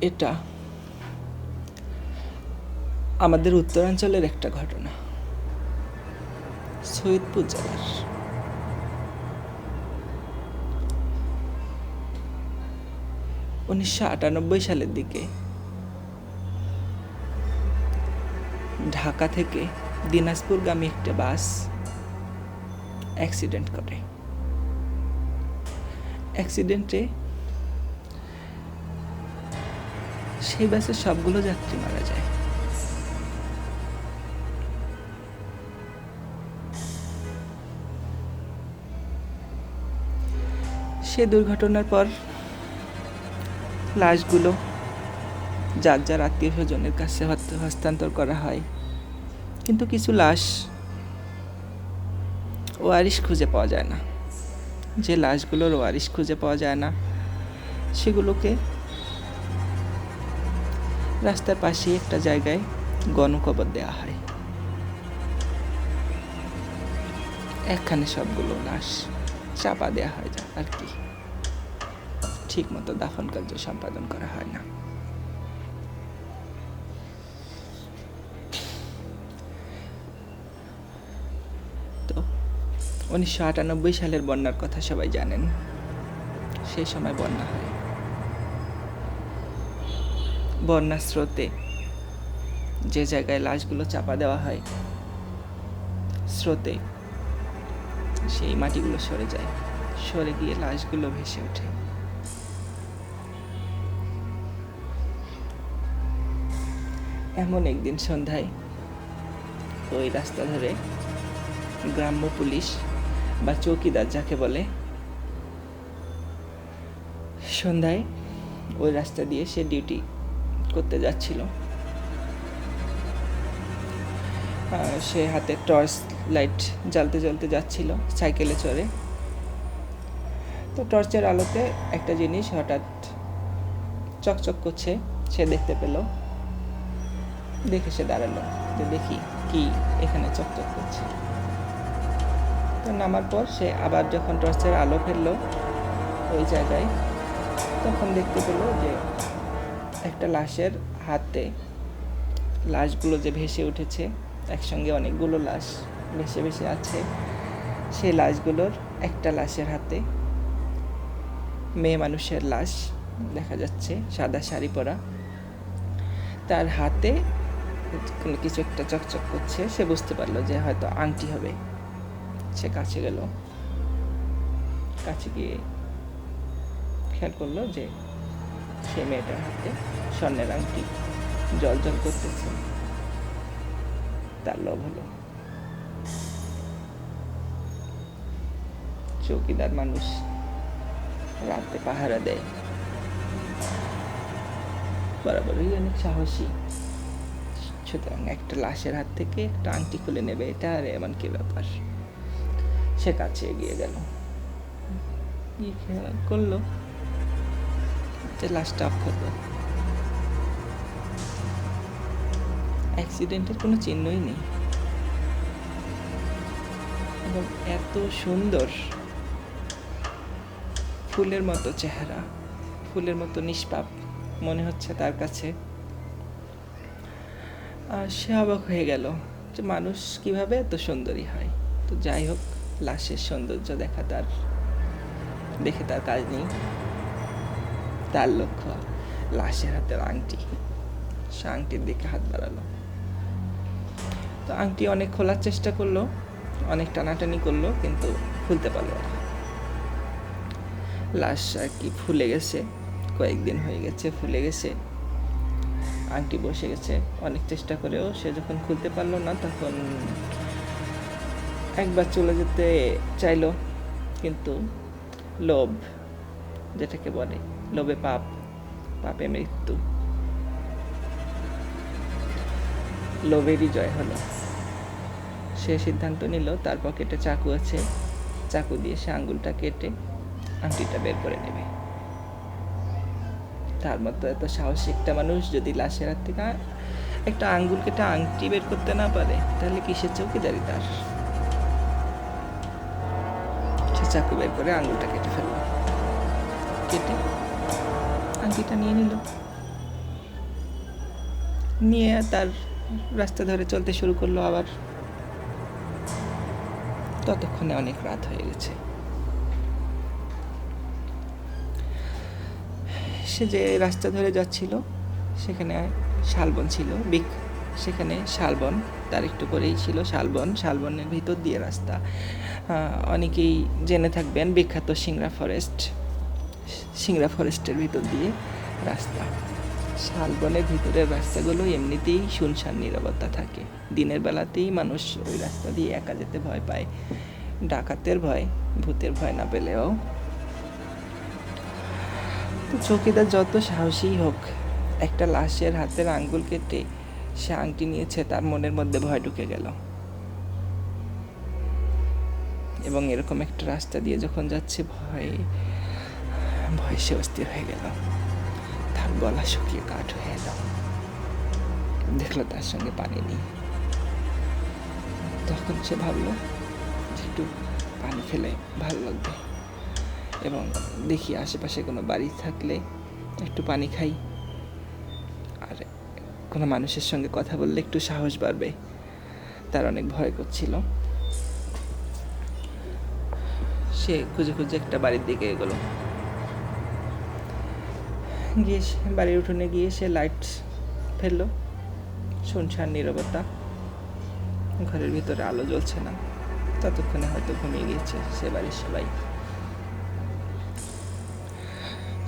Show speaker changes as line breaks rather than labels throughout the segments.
এটা আমাদের উত্তরাঞ্চলের একটা ঘটনা, সৈয়দপুর জেলার। 1998 সালের দিকে ঢাকা থেকে দিনাজপুরগামী একটা বাস অ্যাক্সিডেন্ট করে। অ্যাক্সিডেন্টে সেই বাসের সবগুলো যাত্রী মারা যায়। সে দুর্ঘটনার পর লাশগুলো যার যার আত্মীয় স্বজনের কাছে হস্তান্তর করা হয়, কিন্তু কিছু লাশ ওয়ারিশ খুঁজে পাওয়া যায় না। যে লাশগুলোর ওয়ারিশ খুঁজে পাওয়া যায় না সেগুলোকে রাস্তার পাশে একটা জায়গায় গণকবর দেওয়া হয়। একখানে সবগুলো লাশ চাপা দেওয়া হয় আর কি, ঠিক মতো দাফন কার্য সম্পাদন করা হয় না। তো 1998 সালের বন্যার কথা সবাই জানেন। সেই সময় বন্যা হয়। বন্যার স্রোতে যে জায়গায় লাশগুলো চাপা দেওয়া হয়, স্রোতে সেই মাটিগুলো সরে যায়, সরে গিয়ে লাশগুলো ভেসে ওঠে। এমন একদিন সন্ধ্যায় ওই রাস্তা ধরে গ্রাম্য পুলিশ বা চৌকিদার যাকে বলে, সন্ধ্যায় ওই রাস্তা দিয়ে সে ডিউটি করতে যাচ্ছিল। সে হাতে টর্চ লাইট জ্বালতে জ্বালতে যাচ্ছিল সাইকেলে চড়ে। তো টর্চের আলোতে একটা জিনিস হঠাৎ চকচক করছে, সে দেখতে পেল। দেখে সে দাঁড়ালো যে দেখি কি এখানে চকচক করছে। তো নামার পর সে আবার যখন টর্চের আলো ফেললো ওই জায়গায়, তখন দেখতে পেল যে একটা লাশের হাতে, লাশগুলো যে ভেসে উঠেছে একসঙ্গে অনেকগুলো লাশ ভেসে ভেসে আছে, সেই লাশগুলোর একটা লাশের হাতে মেয়ে মানুষের লাশ দেখা যাচ্ছে, সাদা শাড়ি পরা। তার হাতে কোনো কিছু একটা চকচক করছে। সে বুঝতে পারলো যে হয়তো আংটি হবে। সে কাছে গেল, কাছে গিয়ে খেয়াল করলো যে সে মেয়েটার হাতে স্বর্ণের আংটি জল জল করতেছে। তার লোভ হলো। চৌকিদার মানুষ, রাতে পাহারা দেয়, বরাবরই অনেক সাহসী। সুতরাং একটা লাশের হাত থেকে একটা আংটি খুলে নেবে, এটা আর এমন কি ব্যাপার। সে কাছে এগিয়ে গেল, খেয়াল করলো যে লাশটা অক্ষত। অ্যাক্সিডেন্টের কোনো চিহ্নই নেই, এবং এত সুন্দর ফুলের মতো চেহারা, ফুলের মতো নিষ্পাপ মনে হচ্ছে তার কাছে। আর সে অবাক হয়ে গেল যে মানুষ কিভাবে এত সুন্দরী হয়। তো যাই হোক, লাশের সৌন্দর্য দেখে তার কাজ নেই। তার লক্ষ্য লাশের হাতের আংটি। সে আংটির দিকে হাত বাড়ালো। তো আংটি অনেক খোলার চেষ্টা করলো, অনেক টানাটানি করলো, কিন্তু খুলতে পারলো না। লাশ আর কি ফুলে গেছে, কয়েকদিন হয়ে গেছে ফুলে গেছে, আংটি বসে গেছে। অনেক চেষ্টা করেও সে যখন খুলতে পারলো না, তখন একবার চলে যেতে চাইলো, কিন্তু লোভ, যেটাকে বলে লোভে পাপ, পাপে মৃত্যু, লোভেরই জয় হলো। সে সিদ্ধান্ত নিল তার পকেটে চাকু আছে, চাকু দিয়ে সে আঙ্গুলটা কেটে আংটিটা বের করে নেবে। তার মতো এত সাহসী একটা মানুষ যদি লাশের হাত থেকে একটা আঙ্গুল কেটে আংটি বের করতে না পারে, তাহলে কিসের চৌকিদারি তার। সে চাকু বের করে আঙ্গুলটা কেটে ফেলল, কেটে আংটিটা নিয়ে নিল। নিয়ে তার রাস্তা ধরে চলতে শুরু করলো। আবার ততক্ষণে অনেক রাত হয়ে গেছে। সে যে রাস্তা ধরে যাচ্ছিল সেখানে শালবন ছিল, সেখানে শালবন, তার একটু করেই ছিল শালবন। শালবনের ভিতর দিয়ে রাস্তা। অনেকেই জেনে থাকবেন বিখ্যাত সিংড়া ফরেস্টের ভিতর দিয়ে রাস্তা। শালবনের ভিতরের রাস্তাগুলো এমনিতেই শুনশান নীরবতা থাকে। দিনের বেলাতেই মানুষ ওই রাস্তা দিয়ে একা যেতে ভয় পায়, ডাকাতের ভয়, ভূতের ভয় না পেলেও। তো চৌকিদার যত সাহসী হোক, একটা লাশের হাতের আঙ্গুল কেটে সে আংটি নিয়েছে, তার মনের মধ্যে ভয় ঢুকে গেল। এবং এরকম একটা রাস্তা দিয়ে যখন যাচ্ছে ভয় সে অস্থির হয়ে গেল। তার গলা শুকিয়ে কাঠ হয়ে এলো। দেখলো তার সঙ্গে পানি নেই। তখন সে ভাবলো যে একটু পানি ফেলে ভালো লাগবে, এবং দেখি আশেপাশে কোনো বাড়ি থাকলে একটু পানি খাই, আর কোনো মানুষের সঙ্গে কথা বললে একটু সাহস বাড়বে। তার অনেক ভয় করছিল। সে খুঁজে খুঁজে একটা বাড়ির দিকে এগোলো। গিয়ে বাড়ির উঠোনে গিয়ে সে লাইট ফেললো। শুনশান নীরবতা, ঘরের ভিতরে আলো জ্বলছে না। ততক্ষণে হয়তো ঘুমিয়ে গিয়েছে সে বাড়ির সবাই।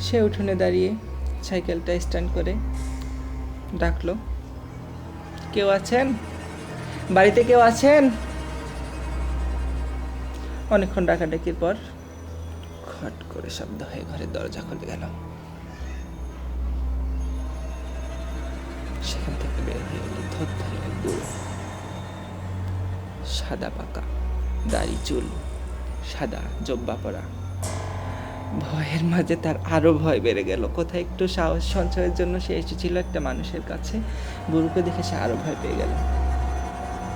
সে উঠোনে দাঁড়িয়ে সাইকেলটা স্ট্যান্ড করে ডাকলো, কেউ আছেন? বাড়িতে কেউ আছেন? অনেকক্ষণ ডাকাডাকির পর খট করে শব্দ হয়ে ঘরের দরজা খুলে গেল। সেখান থেকে বের হয়ে এলো ধরে এক বুড়ো, সাদা পাকা দাড়ি, চুল সাদা, জব্বা পরা। ভয়ের মাঝে তার আরো ভয় বেড়ে গেল। কোথায় একটু সাহস সঞ্চয়ের জন্য সে এসেছিল একটা মানুষের কাছে, বুড়োকে দেখে সে আরো ভয় পেয়ে গেল।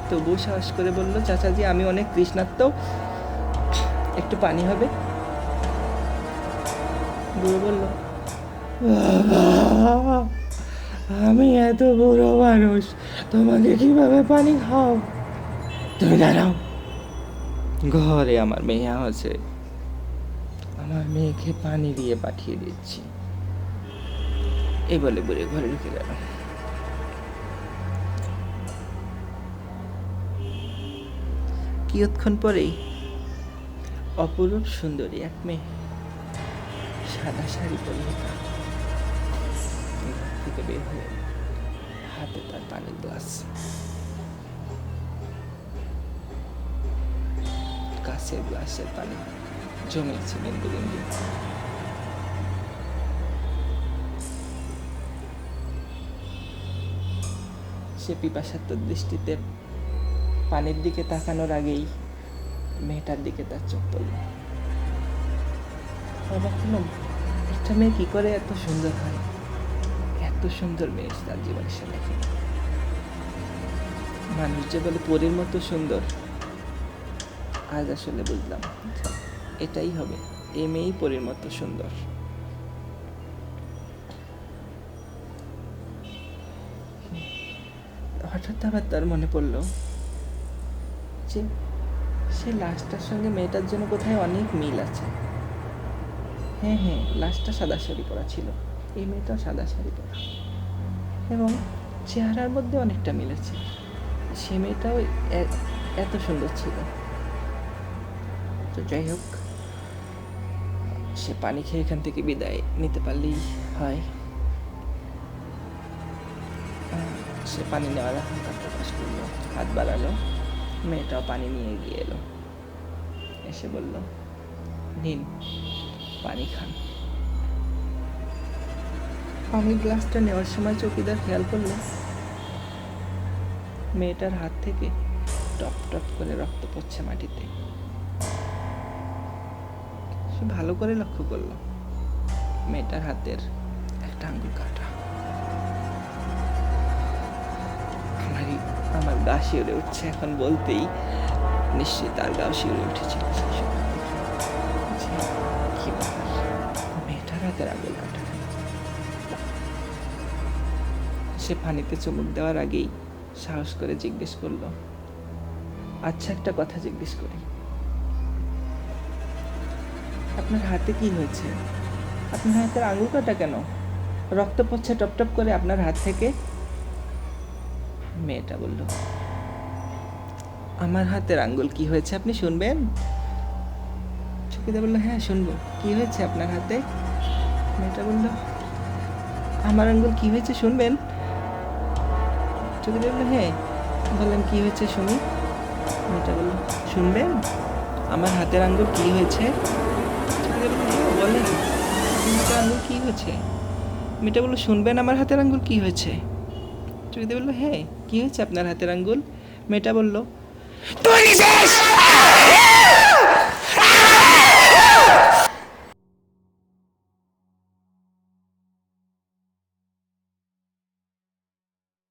তবুও সাহস করে বলল, চাচাজি আমি অনেক তৃষ্ণার্ত, একটু পানি হবে? বুড়ো বলল, আমি এত বুড়ো মানুষ, তোমাকে কিভাবে পানি খাও? তুমি দাঁড়াও, ঘরে আমার মেয়ে আছে, আমার মেয়েকে পানি দিয়ে পাঠিয়ে দিচ্ছি। এই বলে বুড়ে ঘরে ঢুকে গেল। কিয়ৎক্ষণ পরেই অপরূপ সুন্দরী এক মেয়ে, সাদা শাড়ি পরিহিতা, থেকে বের হয়ে হাতে তার পানির গ্লাস, কাছের গ্লাসের পানি জমেছে বিন্দু বিন্দু। সে পিপাসার্ত দৃষ্টিতে পানির দিকে তাকানোর আগেই মেয়েটার দিকে তার চোখ পড়ল। অবাক হলাম, একটা মেয়ে কি করে এত সুন্দর হয়? এত সুন্দর মেয়ে তার জীবনে সে দেখে। মানুষ যে বলে পরীর মতো সুন্দর, আজ আসলে বুঝলাম এটাই হবে, এই মেয়েই পরীর মতো সুন্দর। হঠাৎ আবার তার মনে পড়ল যে সে লাশটার সঙ্গে মেয়েটার জন্য কোথায় অনেক মিল আছে। হ্যাঁ, লাশটা সাদা শাড়ি পরা ছিল, এই মেয়েটাও সাদা শাড়ি পরা, এবং চেহারার মধ্যে অনেকটা মিল আছে। সে মেয়েটাও এত সুন্দর ছিল। তো যাই হোক, সে পানি খেয়ে এখান থেকে বিদায় নিতে পারলেই হয়। সে পানি নেওয়ার আহ্বান প্রকাশ করলো, হাত বাড়ালো। মেয়েটাও পানি নিয়ে গিয়ে এলো, এসে বলল, নিন পানি খান। পানির গ্লাসটা নেওয়ার সময় চৌকিদার খেয়াল করলো মেয়েটার হাত থেকে টপ টপ করে রক্ত পড়ছে মাটিতে। সে ভালো করে লক্ষ্য করলো মেয়েটার হাতের একটা আঙ্গুল কাটা। আমার গা শিউরে উঠছে এখন বলতেই, নিশ্চয়ই তার গাও শিউরে উঠেছিল সেই সময়। কি ব্যাপার, মেয়েটার হাতের আঙ্গুল কাটা? সে সে পানিতে চুমুক দেওয়ার আগেই সাহস করে জিজ্ঞেস করলো, আচ্ছা একটা কথা জিজ্ঞেস করি, আপনার হাতে কি হয়েছে? আপনার হাতের আঙুল কাটা কেন? রক্ত পড়ছে টপ টপ করে আপনার হাত থেকে। মেয়েটা বলল, আমার হাতের আঙ্গুল কি হয়েছে আপনি শুনবেন? চকিদার বলল, হ্যাঁ শুনবো, কি হয়েছে আপনার হাতে? মেয়েটা বলল, আমার আঙ্গুল কি হয়েছে শুনবেন? চকিদার বলল, হ্যাঁ বললেন, কি হয়েছে শুনি। মেয়েটা বলল, শুনবেন আমার হাতের আঙ্গুল কি হয়েছে? চকিদার বলল, হ্যাঁ বলেন, আপনার হাতের আঙ্গুল কি হয়েছে? মেয়েটা বলল, শুনবেন আমার হাতের আঙ্গুল কি হয়েছে? চকিদার বলল, হ্যাঁ কি হয়েছে আপনার হাতের আঙ্গুল? মেয়েটা বলল, তুই শেষ।